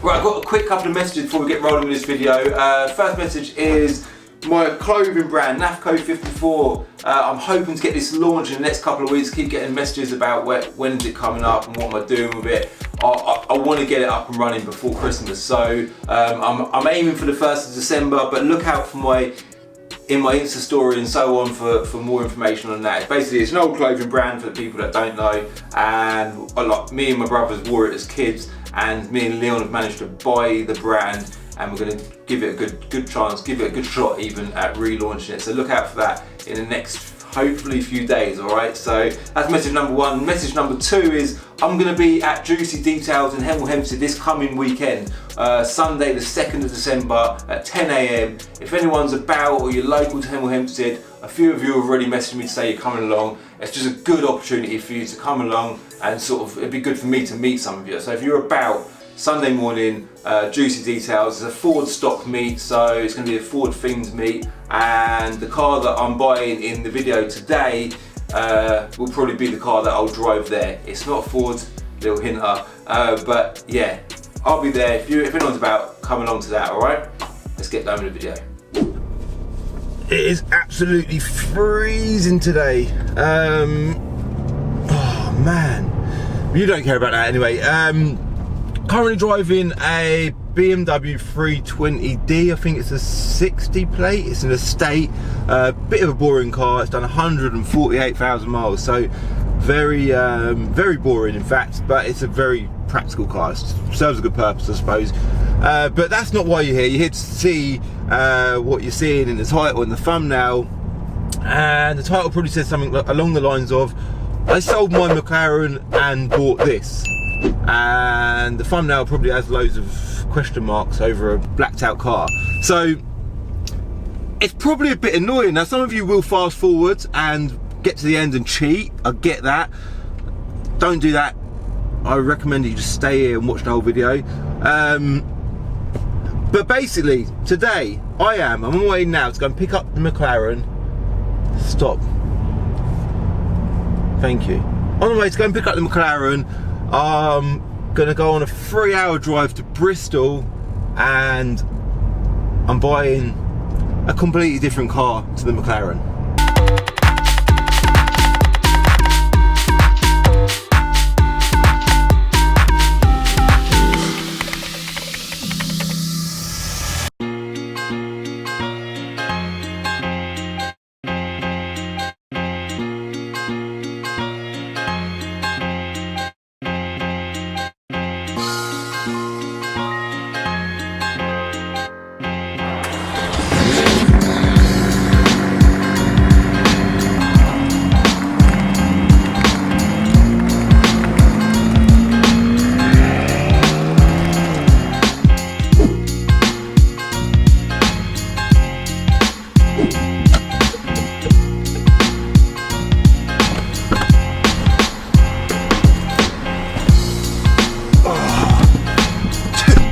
Right, I've got a quick couple of messages before we get rolling with this video. First message is my clothing brand, Mclaren. I'm hoping to get this launched in the next couple of weeks. Keep getting messages about when is it coming up and what am I doing with it. I want to get it up and running before Christmas, so I'm aiming for the 1st of December, but look out for my Insta story and so on for more information on that. Basically, it's an old clothing brand for the people that don't know, and me and my brothers wore it as kids, and me and Leon have managed to buy the brand, and we're going to give it a good chance, give it a good shot even at relaunching it. So look out for that in the next, hopefully, few days, alright? So that's message number one. Message number two is I'm going to be at Juicy Details in Hemel Hempstead this coming weekend, Sunday the 2nd of December at 10 AM. If anyone's about or you're local to Hemel Hempstead, a few of you have already messaged me to say you're coming along. It's just a good opportunity for you to come along, and sort of it'd be good for me to meet some of you. So if you're about, Sunday morning, Juicy Details is a Ford stock meet, so it's going to be a Ford themed meet, and the car that I'm buying in the video today will probably be the car that I'll drive there. It's not a Ford, little hinter, but yeah, I'll be there. If anyone's about, come along to that, alright? Let's get going with the video. It is absolutely freezing today. Oh man, you don't care about that anyway. Currently driving a BMW 320D, I think it's a 60 plate, it's an estate, bit of a boring car. It's done 148,000 miles, so very boring in fact, but it's a very practical car. It serves a good purpose, I suppose, but that's not why you're here. You're here to see what you're seeing in the title and the thumbnail, and the title probably says something along the lines of, I sold my McLaren and bought this. And the thumbnail probably has loads of question marks over a blacked out car, so it's probably a bit annoying. Now some of you will fast forward and get to the end and cheat, I get that. Don't do that. I recommend that you just stay here and watch the whole video. But basically today I'm on my way now to go and pick up the McLaren. Stop, thank you. On the way to go and pick up the McLaren, I'm gonna go on a 3-hour drive to Bristol, and I'm buying a completely different car to the McLaren.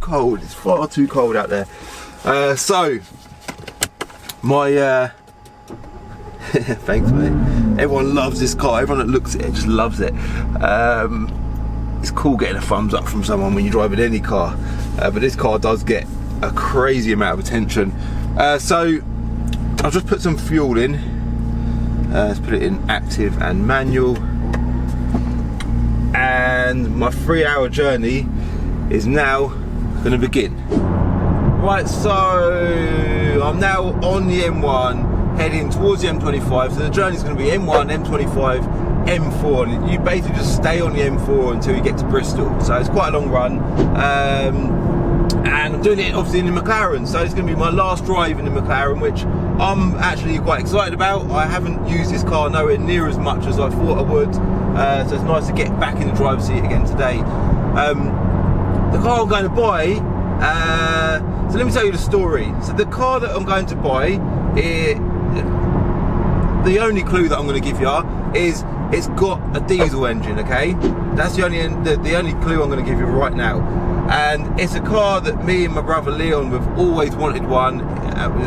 Cold, it's far too cold out there. So my thanks mate, everyone loves this car. Everyone that looks at it just loves it. It's cool getting a thumbs up from someone when you're driving any car, but this car does get a crazy amount of attention. So I'll just put some fuel in. Let's put it in active and manual, and my 3-hour journey is now going to begin. Right, so I'm now on the M1 heading towards the M25, so the journey's going to be M1, M25, M4, and you basically just stay on the M4 until you get to Bristol, so it's quite a long run, and I'm doing it obviously in the McLaren, so it's going to be my last drive in the McLaren, which I'm actually quite excited about. I haven't used this car nowhere near as much as I thought I would, so it's nice to get back in the driver's seat again today. The car I'm going to buy, so let me tell you the story. So the car that I'm going to buy, the only clue that I'm going to give you is it's got a diesel engine, okay? That's the only clue I'm going to give you right now. And it's a car that me and my brother Leon, we've always wanted one.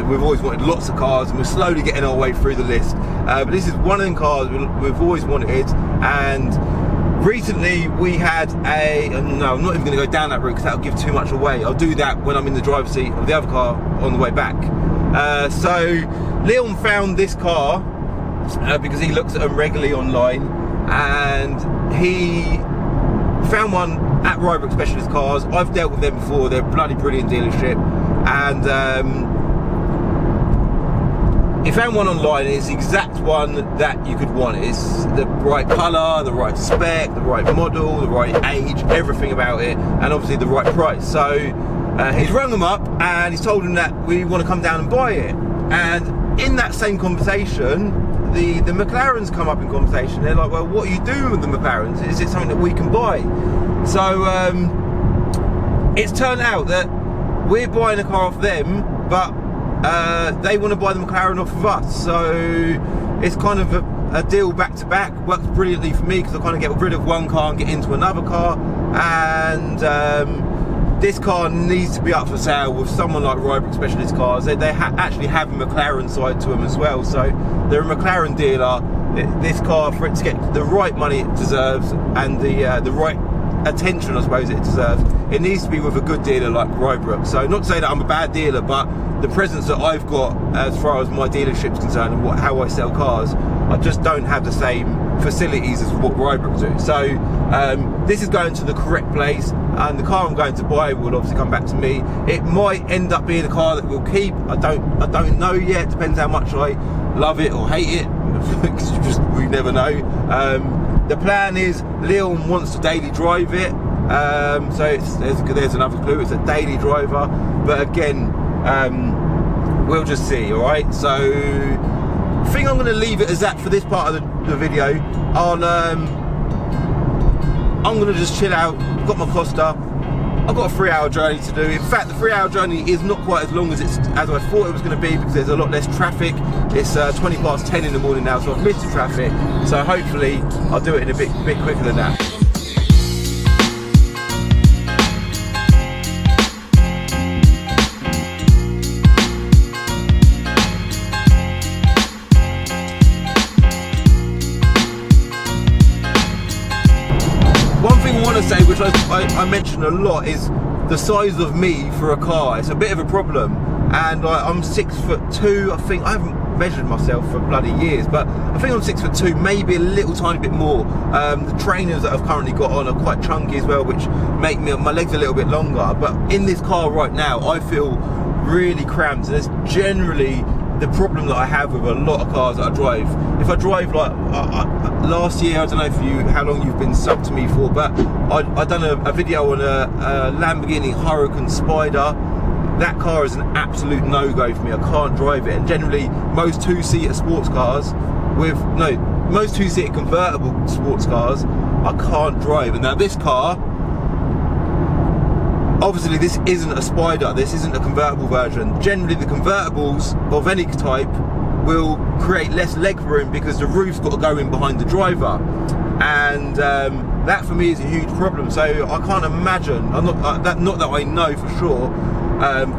We've always wanted lots of cars, and we're slowly getting our way through the list. But this is one of them cars we've always wanted, and recently we had a, no, I'm not even going to go down that route because that'll give too much away. I'll do that when I'm in the driver's seat of the other car on the way back. So Leon found this car because he looks at them regularly online, and he found one at Rybrook Specialist Cars. I've dealt with them before, they're a bloody brilliant dealership, and he found one online. It's the exact one that you could want. It's the right colour, the right spec, the right model, the right age, everything about it, and obviously the right price. So he's rung them up and he's told them that we want to come down and buy it. And in that same conversation, the McLarens come up in conversation. They're like, well, what are you doing with the McLarens? Is it something that we can buy? So it's turned out that we're buying a car off them, but they want to buy the McLaren off of us. So it's kind of a deal back to back. Works brilliantly for me because I kind of get rid of one car and get into another car. And this car needs to be up for sale with someone like Rybrook Specialist Cars. They actually have a McLaren side to them as well. So they're a McLaren dealer. This car, for it to get the right money it deserves and the right attention, I suppose, it deserves, it needs to be with a good dealer like Rybrook. So not to say that I'm a bad dealer, but the presence that I've got as far as my dealership's concerned and how I sell cars, I just don't have the same facilities as what Rybrook do. So this is going to the correct place, and the car I'm going to buy will obviously come back to me. It might end up being a car that we'll keep. I don't know yet. Depends how much I love it or hate it. We never know. The plan is Leon wants to daily drive it, so there's another clue. It's a daily driver, but again, we'll just see. All right. So I think I'm going to leave it as that for this part of the video. I'm going to just chill out. Got my Costa. I've got a 3-hour journey to do. In fact, the 3-hour journey is not quite as long as I thought it was going to be, because there's a lot less traffic. It's 20 past 10 in the morning now, so I've missed the traffic. So hopefully I'll do it in a bit quicker than that. One thing I want to say, which I mention a lot, is the size of me for a car. It's a bit of a problem, and I'm 6'2". I think I haven't measured myself for bloody years, but I think I'm 6'2", maybe a little tiny bit more. The trainers that I've currently got on are quite chunky as well, which make my legs a little bit longer. But in this car right now, I feel really cramped, and it's generally the problem that I have with a lot of cars that I drive. If I drive like last year, I don't know how long you've been subbed to me for, but I done a video on a Lamborghini Huracan Spider. That car is an absolute no-go for me. I can't drive it. And generally, most two-seater sports cars most two-seater convertible sports cars, I can't drive. And now this car, obviously this isn't a Spider, this isn't a convertible version. Generally the convertibles of any type will create less leg room because the roof's got to go in behind the driver, and that for me is a huge problem. So I can't imagine, not that I know for sure,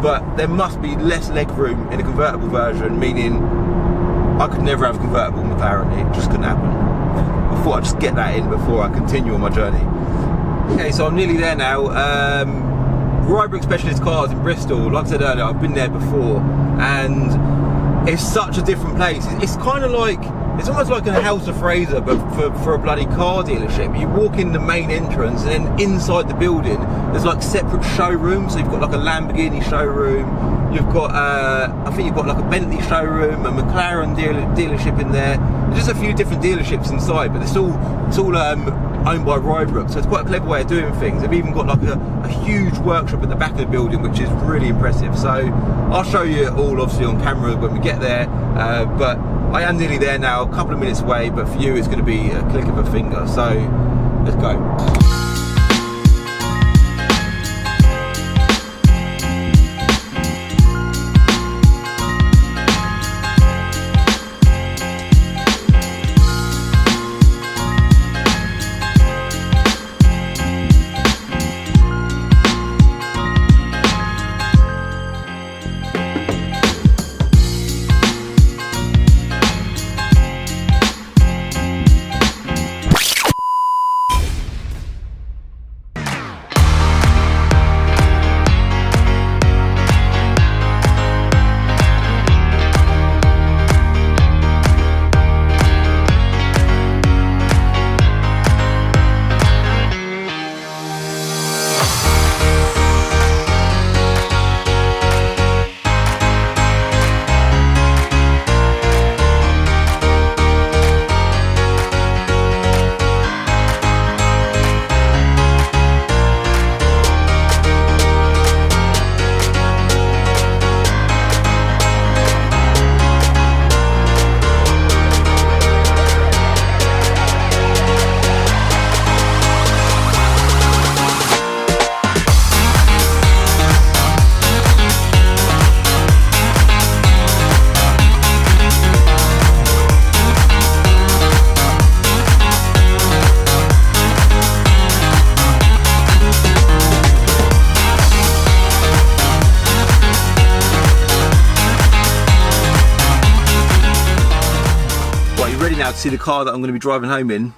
but there must be less leg room in a convertible version, meaning I could never have a convertible McLaren. It just couldn't happen. I thought I'd just get that in before I continue on my journey. Okay, so I'm nearly there now. Rybrook Specialist Cars in Bristol, like I said earlier, I've been there before, and it's such a different place. It's kind of like, it's almost like a House of Fraser, but for a bloody car dealership. You walk in the main entrance, and then inside the building there's like separate showrooms. So you've got like a Lamborghini showroom, you've got I think you've got like a Bentley showroom, a McLaren dealership in there. There's just a few different dealerships inside, but it's all owned by Rybrook, so it's quite a clever way of doing things. They've even got like a huge workshop at the back of the building, which is really impressive. So I'll show you it all obviously on camera when we get there, but I am nearly there now, a couple of minutes away, but for you it's going to be a click of a finger. So let's go. to see the car that I'm going to be driving home in.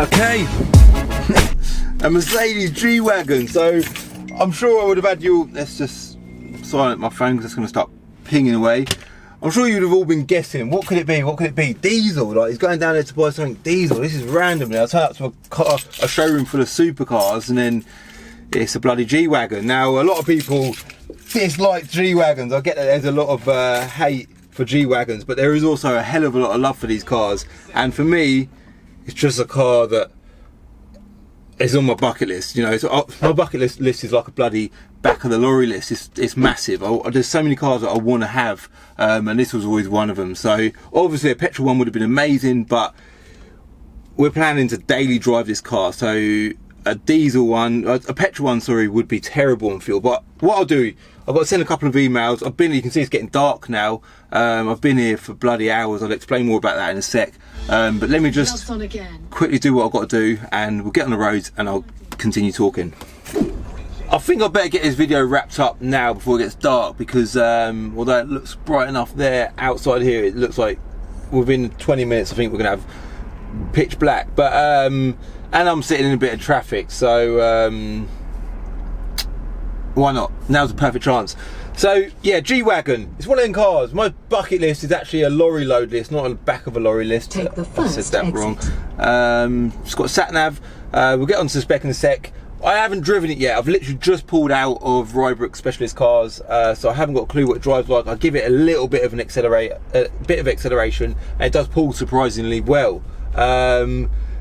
Okay, a Mercedes G Wagon. So I'm sure I would have had you. Let's just silent my phone because it's going to start pinging away. I'm sure you'd have all been guessing. What could it be? What could it be? Diesel. Like, he's going down there to buy something diesel. This is randomly. I turn up to a showroom full of supercars, and then it's a bloody G Wagon. Now, a lot of people dislike G Wagons. I get that there's a lot of hate for G Wagons, but there is also a hell of a lot of love for these cars. And for me, it's just a car that is on my bucket list. You know, my bucket list is like a bloody back of the lorry list. It's massive. There's so many cars that I want to have, and this was always one of them. So obviously a petrol one would have been amazing, but we're planning to daily drive this car. So a diesel one, a petrol one, sorry, would be terrible on fuel. But what I'll do, I've got to send a couple of emails. You can see it's getting dark now. I've been here for bloody hours. I'll explain more about that in a sec. But let me just quickly do what I've got to do, and we'll get on the roads and I'll continue talking. I think I better get this video wrapped up now before it gets dark, because although it looks bright enough there, outside here it looks like within 20 minutes I think we're gonna have pitch black. But and I'm sitting in a bit of traffic, so why not? Now's the perfect chance. So yeah, G Wagon. It's one of them cars. My bucket list is actually a lorry load list, not on the back of a lorry list. Take the I said that exit. wrong. It's got a sat nav. We'll get onto the spec in a sec. I haven't driven it yet. I've literally just pulled out of Rybrook Specialist cars, so I haven't got a clue what it drives like. I give it a little bit of an acceleration, and it does pull surprisingly well.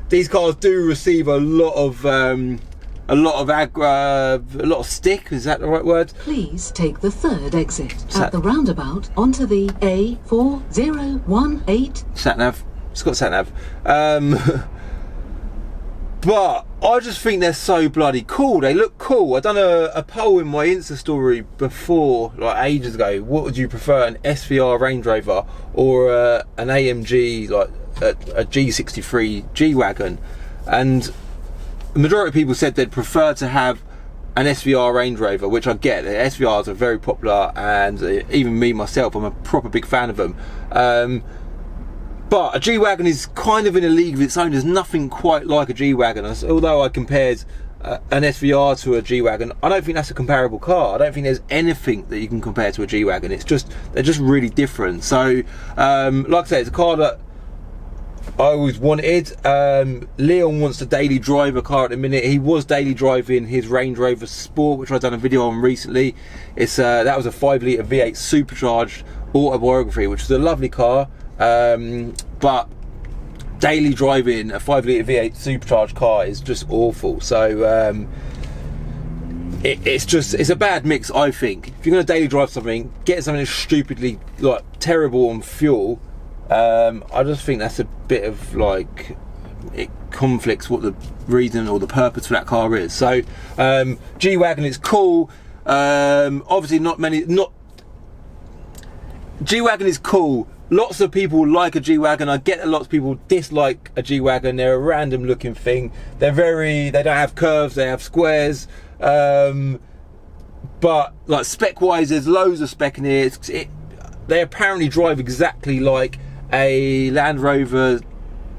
These cars do receive a lot of stick. Is that the right word? Please take the third exit at the roundabout onto the A4018. Sat nav. It's got sat nav. But I just think they're so bloody cool. They look cool. I done a poll in my Insta story before, like ages ago. What would you prefer, an SVR Range Rover or an AMG, like a G63 G Wagon? And the majority of people said they'd prefer to have an SVR Range Rover, which I get. The SVRs are very popular, and even me myself, I'm a proper big fan of them. But a G Wagon is kind of in a league of its own. There's nothing quite like a G Wagon. Although I compared an SVR to a G Wagon, I don't think that's a comparable car. I don't think there's anything that you can compare to a G Wagon. They're just really different. So like I say, it's a car that I always wanted. Leon wants to daily drive a car at the minute. He was daily driving his Range Rover Sport, which I've done a video on recently. That was a 5 litre V8 supercharged autobiography, which is a lovely car. But daily driving a 5 litre V8 supercharged car is just awful. So it's a bad mix, I think. If you're going to daily drive something, get something that's stupidly like terrible on fuel. I just think that's a bit of like, it conflicts what the reason or the purpose for that car is. So G Wagon is cool. Obviously G Wagon is cool. Lots of people like a G Wagon. I get that lots of people dislike a G Wagon. They're a random looking thing. They don't have curves, they have squares. But like spec wise, there's loads of spec in here. They apparently drive exactly like a Land Rover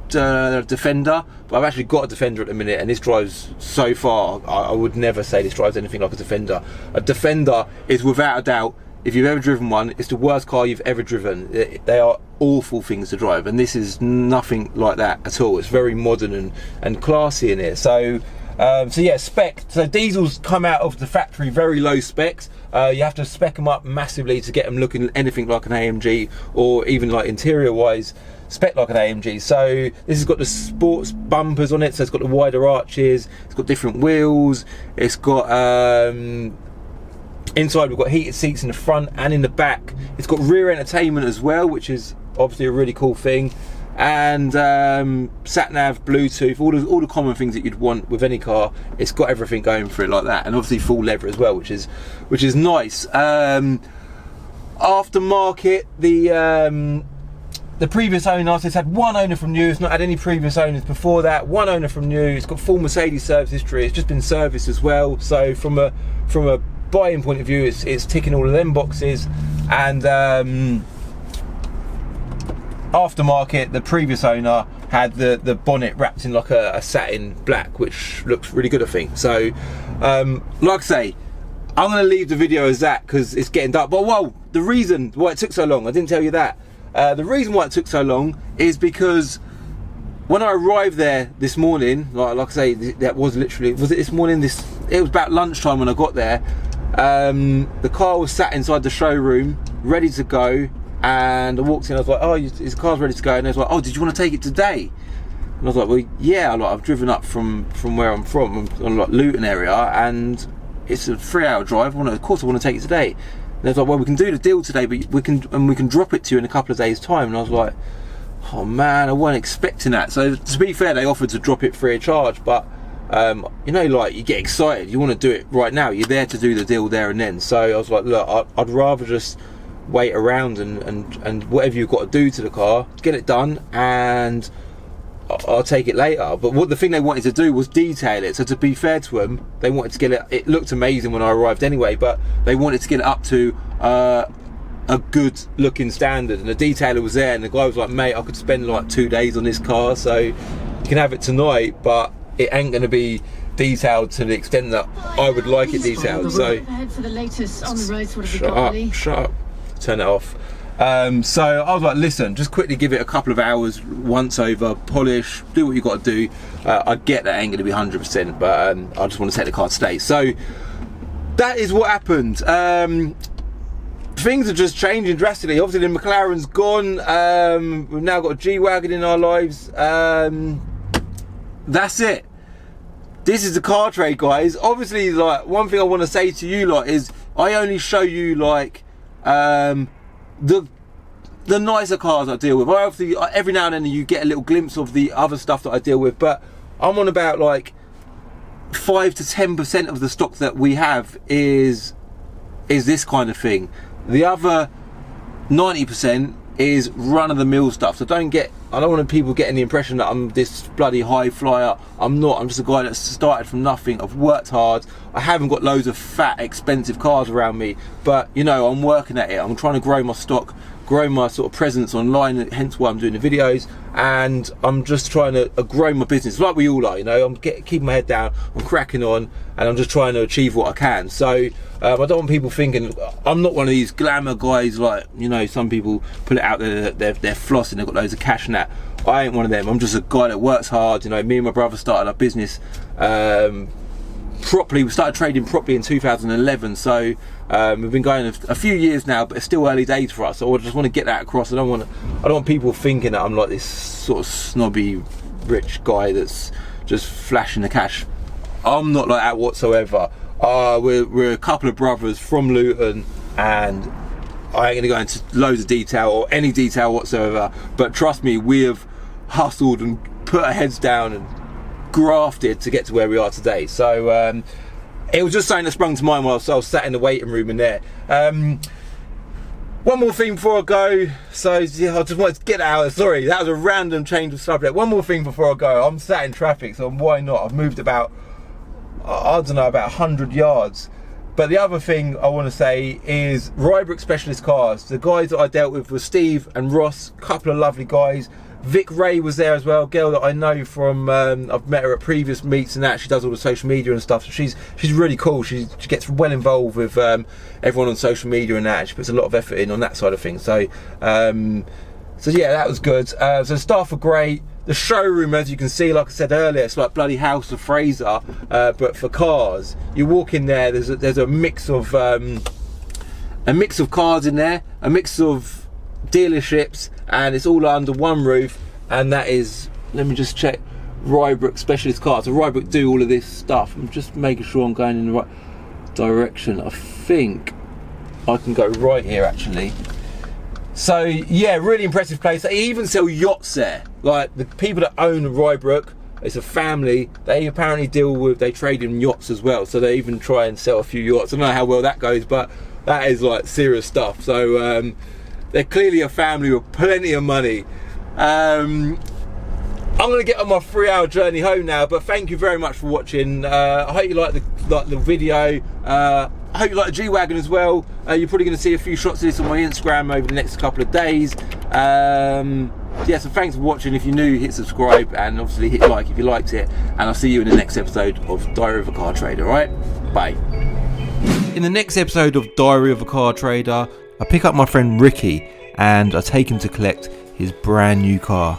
Defender, but I've actually got a Defender at the minute, and this drives so far. I would never say this drives anything like a Defender. A Defender is without a doubt, if you've ever driven one, it's the worst car you've ever driven. They are awful things to drive, and this is nothing like that at all. It's very modern and classy in here. So yeah, spec. So diesels come out of the factory very low specs. You have to spec them up massively to get them looking anything like an AMG, or even like interior wise spec like an AMG. So this has got the sports bumpers on it, so it's got the wider arches, it's got different wheels, it's got inside we've got heated seats in the front and in the back. It's got rear entertainment as well, which is obviously a really cool thing, and sat nav, Bluetooth, all the common things that you'd want with any car. It's got everything going for it like that, and obviously full leather as well, which is nice. Aftermarket, the previous owner, so it's had one owner from new, it's not had any previous owners before that, one owner from new, it's got full Mercedes service history, it's just been serviced as well, so from a buying point of view, it's ticking all of them boxes. And aftermarket, the previous owner had the bonnet wrapped in like a satin black, which looks really good, I think. So like I say, I'm going to leave the video as that because it's getting dark. But whoa, the reason why it took so long, I didn't tell you that. The reason why it took so long is because when I arrived there this morning, like I say, that was literally, was it this morning? It was about lunchtime when I got there. The car was sat inside the showroom, ready to go, and I walked in. I was like, "Oh, his car's ready to go." And they was like, "Oh, did you want to take it today?" And I was like, "Well, yeah." I've driven up from where I'm from, on like Luton area, and it's a 3-hour drive. Of course, I want to take it today. And they was like, "Well, we can do the deal today, but we can drop it to you in a couple of days' time." And I was like, "Oh man, I wasn't expecting that." So to be fair, they offered to drop it free of charge, but you know, like, you get excited, you want to do it right now, you're there to do the deal there and then. So I was like, look, I'd rather just wait around and whatever you've got to do to the car, get it done, and I'll take it later. But the thing they wanted to do was detail it. So to be fair to them, they wanted to get it looked amazing when I arrived anyway, but they wanted to get it up to a good looking standard, and the detailer was there, and the guy was like, "Mate, I could spend like 2 days on this car, so you can have it tonight, but it ain't going to be detailed to the extent that I would like it detailed." So for the latest on the roads, what have shut up, turn it off. So I was like, listen, just quickly give it a couple of hours, once over, polish, do what you got to do. I get that ain't going to be 100%, but I just want to take the car today. So that is what happened. Things are just changing drastically. Obviously the McLaren's gone. We've now got a G Wagon in our lives. That's it. This is the car trade, guys. Obviously, like, one thing I want to say to you lot is I only show you like the nicer cars I deal with. I obviously, every now and then you get a little glimpse of the other stuff that I deal with, but I'm on about like 5 to 10% of the stock that we have is this kind of thing. The other 90% is run-of-the-mill stuff. So I don't want people getting the impression that I'm this bloody high flyer. I'm not. I'm just a guy that's started from nothing. I've worked hard. I haven't got loads of fat, expensive cars around me, but you know, I'm working at it. I'm trying to grow my stock, grow my sort of presence online, hence why I'm doing the videos, and I'm just trying to grow my business like we all are, you know. I'm keeping my head down, I'm cracking on, and I'm just trying to achieve what I can. So I don't want people thinking I'm not one of these glamour guys, like, you know, some people put it out there that they're flossing, they've got loads of cash and that. I ain't one of them. I'm just a guy that works hard. You know, me and my brother started our business properly. We started trading properly in 2011, so we've been going a few years now, but it's still early days for us. So I just want to get that across. I don't want people thinking that I'm like this sort of snobby rich guy that's just flashing the cash. I'm not like that whatsoever. We're a couple of brothers from Luton, and I ain't gonna go into loads of detail or any detail whatsoever, but trust me, we have hustled and put our heads down and grafted to get to where we are today. So it was just something that sprung to mind while I was sat in the waiting room in there. One more thing before I go. So yeah, I just wanted to get out. Sorry, that was a random change of subject. One more thing before I go. I'm sat in traffic, so why not? I've moved about, I don't know, about 100 yards. But the other thing I want to say is Rybrook Specialist cars. The guys that I dealt with were Steve and Ross, a couple of lovely guys. Vic Ray was there as well, a girl that I know from, I've met her at previous meets and that. She does all the social media and stuff, so she's really cool. She gets well involved with everyone on social media and that. She puts a lot of effort in on that side of things. So yeah, that was good. So the staff were great. The showroom, as you can see, like I said earlier, it's like bloody House of Fraser, but for cars. You walk in there, there's a mix of cars in there, a mix of dealerships, and it's all under one roof. And that is, let me just check, Rybrook Specialist Cars. So Rybrook do all of this stuff. I'm just making sure I'm going in the right direction. I think I can go right here actually. So yeah, really impressive place. They even sell yachts there. Like the people that own Rybrook, it's a family. They apparently they trade in yachts as well. So they even try and sell a few yachts. I don't know how well that goes, but that is like serious stuff. So they're clearly a family with plenty of money. I'm gonna get on my 3-hour journey home now, but thank you very much for watching. I hope you like the video. I hope you like the G Wagon as well. You're probably going to see a few shots of this on my Instagram over the next couple of days. Yeah, so thanks for watching. If you're new, hit subscribe, and obviously hit like if you liked it. And I'll see you in the next episode of Diary of a Car Trader. All right, bye. In the next episode of Diary of a Car Trader, I pick up my friend Ricky and I take him to collect his brand new car.